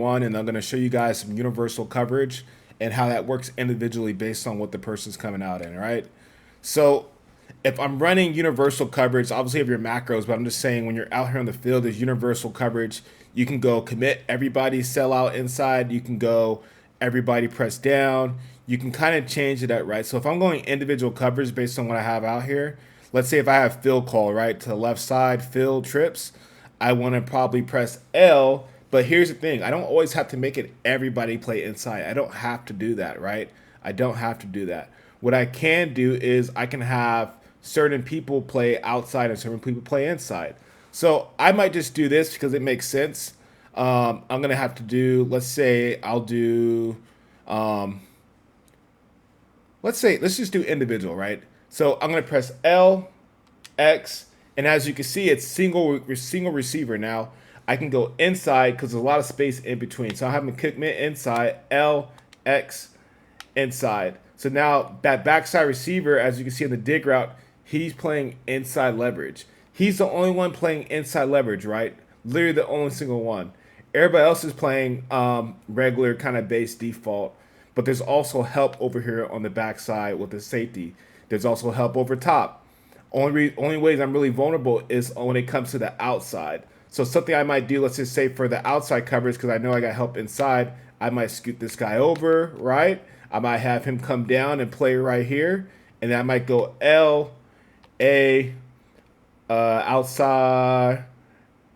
one, and I'm going to show you guys some universal coverage and how that works individually based on what the person's coming out in, right? So if I'm running universal coverage, obviously you have your macros, but I'm just saying when you're out here on the field, there's universal coverage. You can go commit everybody, sell out inside. You can go everybody press down. You can kind of change it up, right? So if I'm going individual coverage based on what I have out here, let's say if I have fill call, right, to the left side, fill trips, I want to probably press L. But here's the thing, I don't always have to make it everybody play inside. I don't have to do that, right? I don't have to do that. What I can do is I can have certain people play outside and certain people play inside. So I might just do this because it makes sense. I'm gonna have to do, let's say I'll do, um, let's just do individual, right? So I'm gonna press L, X, and as you can see, it's single receiver now. I can go inside because there's a lot of space in between. So I have him commit inside, L, X, inside. So now that backside receiver, as you can see in the dig route, he's playing inside leverage. He's the only one playing inside leverage, right? Literally the only single one. Everybody else is playing regular kind of base default. But there's also help over here on the backside with the safety. There's also help over top. Only ways I'm really vulnerable is when it comes to the outside. So something I might do, let's just say for the outside coverage, because I know I got help inside, I might scoot this guy over, right? I might have him come down and play right here. And then I might go L, A, outside,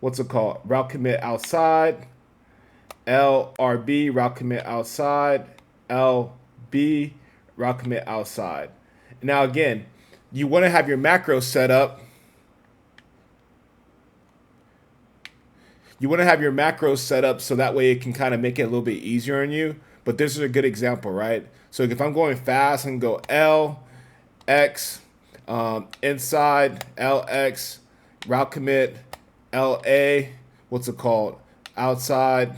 what's it called? Route commit outside. L, RB, route commit outside. L, B, route commit outside. Now again, you want to have your macro set up. You want to have your macros set up so that way it can kind of make it a little bit easier on you. But this is a good example, right? So if I'm going fast, I can go L, X, inside, LX, route commit, LA, what's it called? Outside,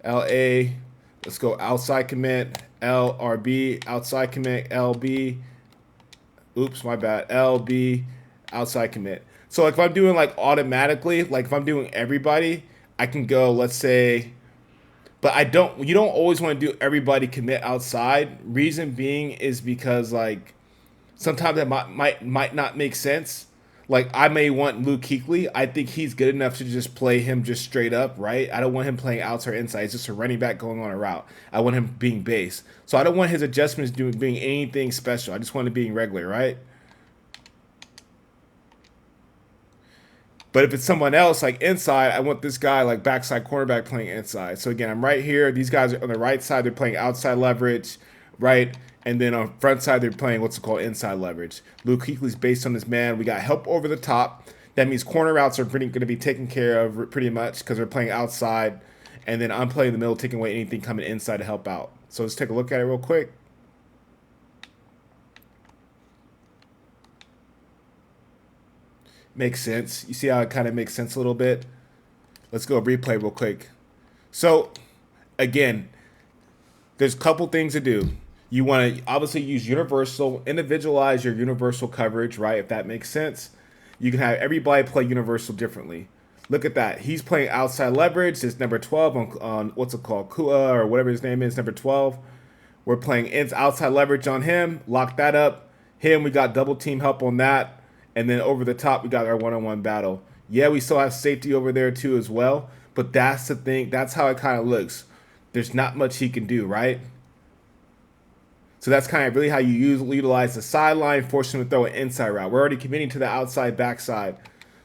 LA, let's go outside commit, LRB, outside commit, LB, oops, my bad, LB, outside commit. So like if I'm doing like automatically, like if I'm doing everybody, I can go, let's say, but you don't always want to do everybody commit outside. Reason being is because like sometimes that might not make sense. Like I may want Luke Kuechly. I think he's good enough to just play him just straight up, right? I don't want him playing outside or inside. It's just a running back going on a route. I want him being base. So I don't want his adjustments being anything special. I just want it being regular, right? But if it's someone else like inside, I want this guy like backside cornerback playing inside. So again, I'm right here. These guys are on the right side. They're playing outside leverage, right? And then on front side, they're playing what's called inside leverage. Luke Kuechly's based on this man. We got help over the top. That means corner routes are going to be taken care of pretty much because they're playing outside. And then I'm playing in the middle, taking away anything coming inside to help out. So let's take a look at it real quick. Makes sense. You see how it kind of makes sense a little bit? Let's go replay real quick. So, again, there's a couple things to do. You want to obviously use universal, individualize your universal coverage, right? If that makes sense. You can have everybody play universal differently. Look at that. He's playing outside leverage. It's number 12 on what's it called? Kua or whatever his name is, number 12. We're playing outside leverage on him. Lock that up. Him, we got double team help on that. And then over the top, we got our one-on-one battle. Yeah, we still have safety over there too as well. But that's the thing. That's how it kind of looks. There's not much he can do, right? So that's kind of really how you utilize the sideline, force him to throw an inside route. We're already committing to the outside, backside.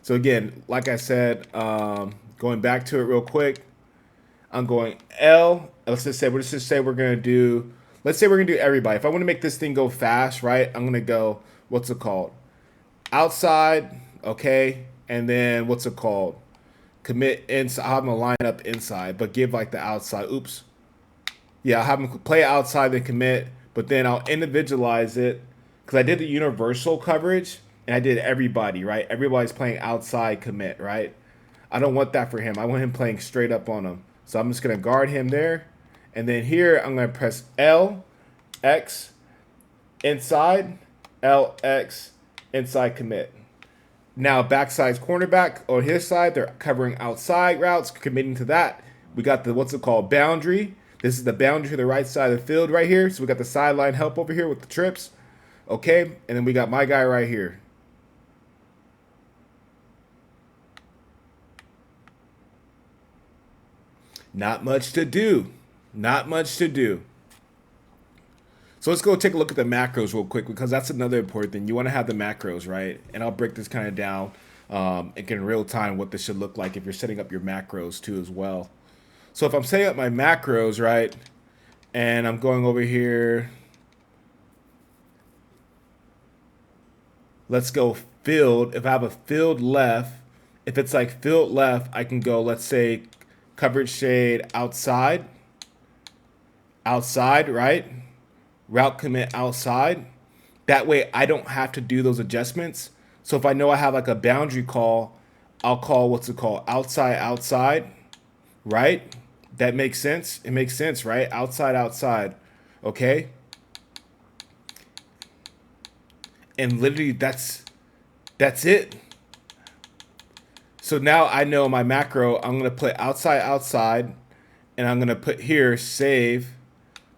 So again, like I said, going back to it real quick, I'm going L. Let's just say we're gonna do. Let's say we're gonna do everybody. If I want to make this thing go fast, right? I'm gonna go. What's it called? Outside, okay, and then what's it called? Commit inside. I'll have them line up inside, but give like the outside. Oops. Yeah, I'll have them play outside and commit, but then I'll individualize it because I did the universal coverage and I did everybody, right? Everybody's playing outside commit, right? I don't want that for him. I want him playing straight up on him. So I'm just going to guard him there. And then here, I'm going to press L, X, inside, L, X, inside commit. Now backside's cornerback on his side, they're covering outside routes, committing to that. We got the, what's it called, boundary. This is the boundary to the right side of the field right here. So we got the sideline help over here with the trips. Okay, and then we got my guy right here. Not much to do. Not much to do. So let's go take a look at the macros real quick, because that's another important thing. You want to have the macros, right? And I'll break this kind of down in real time what this should look like if you're setting up your macros too as well. So if I'm setting up my macros, right, and I'm going over here, let's go field. If I have a field left, if it's like field left, I can go, let's say, coverage shade outside, right? Route commit outside. That way I don't have to do those adjustments. So if I know I have like a boundary call, I'll call, what's it called, outside, right? That makes sense. It makes sense, right? Outside. Okay. And literally that's it. So now I know my macro, I'm going to put outside, and I'm going to put here save,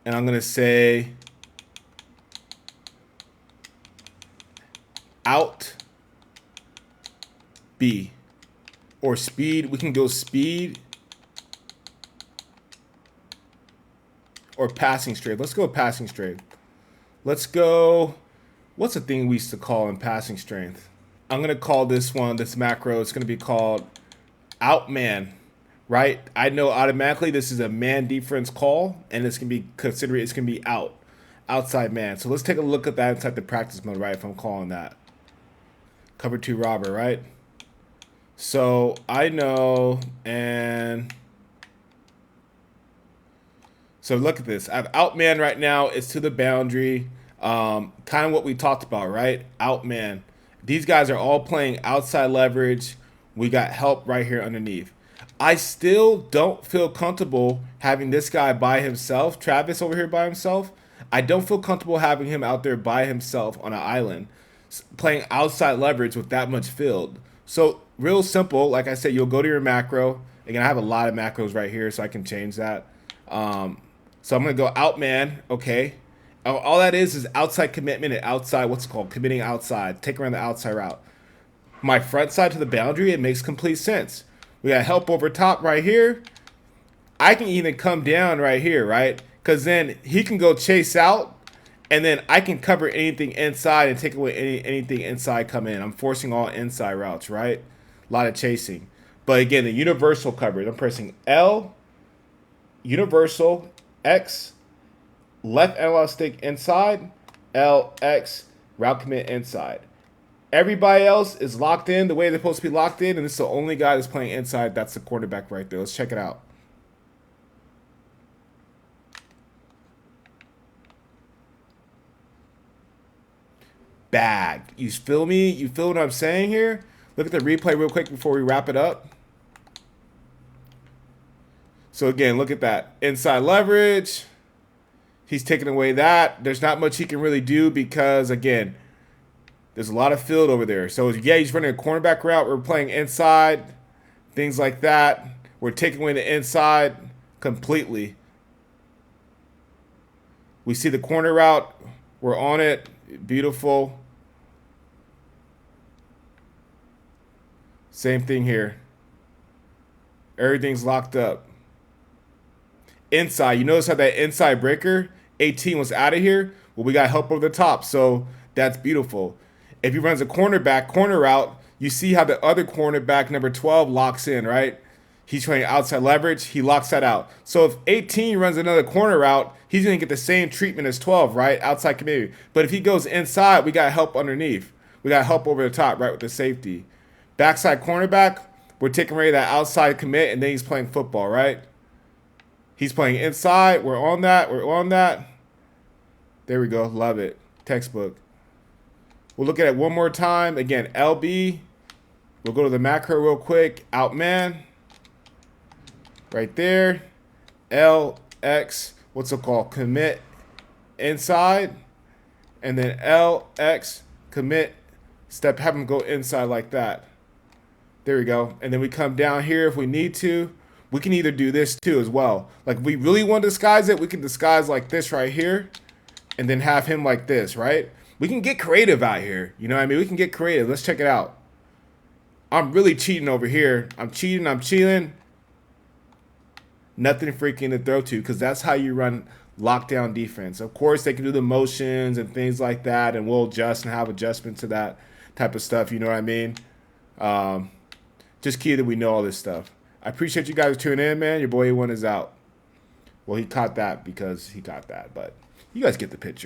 and I'm going to say out B or speed. We can go speed or passing straight. Let's go passing straight. Let's go, what's the thing we used to call in passing strength? I'm going to call this one, this macro, it's going to be called outman, right? I know automatically this is a man defense call, and it's going to be considered, it's going to be outside man. So let's take a look at that inside the practice mode, right? If I'm calling that cover 2 robber, right? So I know, and so look at this. I have outman right now. It's to the boundary. Kind of what we talked about, right? Outman. These guys are all playing outside leverage. We got help right here underneath. I still don't feel comfortable having this guy by himself, Travis over here by himself. I don't feel comfortable having him out there by himself on an island, playing outside leverage with that much field. So real simple, like I said, you'll go to your macro. Again, I have a lot of macros right here, so I can change that. So I'm going to go outman, okay. All that is outside commitment and outside, what's it called, committing outside, take around the outside route. My front side to the boundary, it makes complete sense. We got help over top right here. I can even come down right here, right? Because then he can go chase out, and then I can cover anything inside and take away anything inside come in. I'm forcing all inside routes, right? A lot of chasing. But again, the universal coverage, I'm pressing L, universal, X, left analog stick inside, L, X, route commit inside. Everybody else is locked in the way they're supposed to be locked in, and this is the only guy that's playing inside. That's the quarterback right there. Let's check it out. Bagged. You feel me? You feel what I'm saying here? Look at the replay real quick before we wrap it up. So again, look at that. Inside leverage. He's taking away that. There's not much he can really do because, again, there's a lot of field over there. So, yeah, he's running a cornerback route. We're playing inside, things like that. We're taking away the inside completely. We see the corner route. We're on it. Beautiful. Same thing here. Everything's locked up. Inside. You notice how that inside breaker, 18 was out of here? Well, we got help over the top. So that's beautiful. If he runs a corner route, you see how the other cornerback, number 12, locks in, right? He's trying outside leverage. He locks that out. So if 18 runs another corner route, he's going to get the same treatment as 12, right? Outside committee. But if he goes inside, we got help underneath. We got help over the top, right, with the safety. Backside cornerback, we're taking away that outside commit, and then he's playing football, right? He's playing inside. We're on that. We're on that. There we go. Love it. Textbook. We'll look at it one more time. Again, LB. We'll go to the macro real quick. Outman. Right there. LX. What's it called? Commit inside. And then LX. Commit. Step. Have him go inside like that. There we go. And then we come down here if we need to. we can either do this too as well. Like if we really want to disguise it, we can disguise like this right here and then have him like this, right? We can get creative out here. You know what I mean? We can get creative. Let's check it out. I'm really cheating over here. I'm cheating. Nothing freaking to throw to, because that's how you run lockdown defense. Of course, they can do the motions and things like that, and we'll adjust and have adjustments to that type of stuff. You know what I mean? Just key that we know all this stuff. I appreciate you guys tuning in, man. Your boy A1 is out. Well, he caught that because he caught that, but you guys get the picture.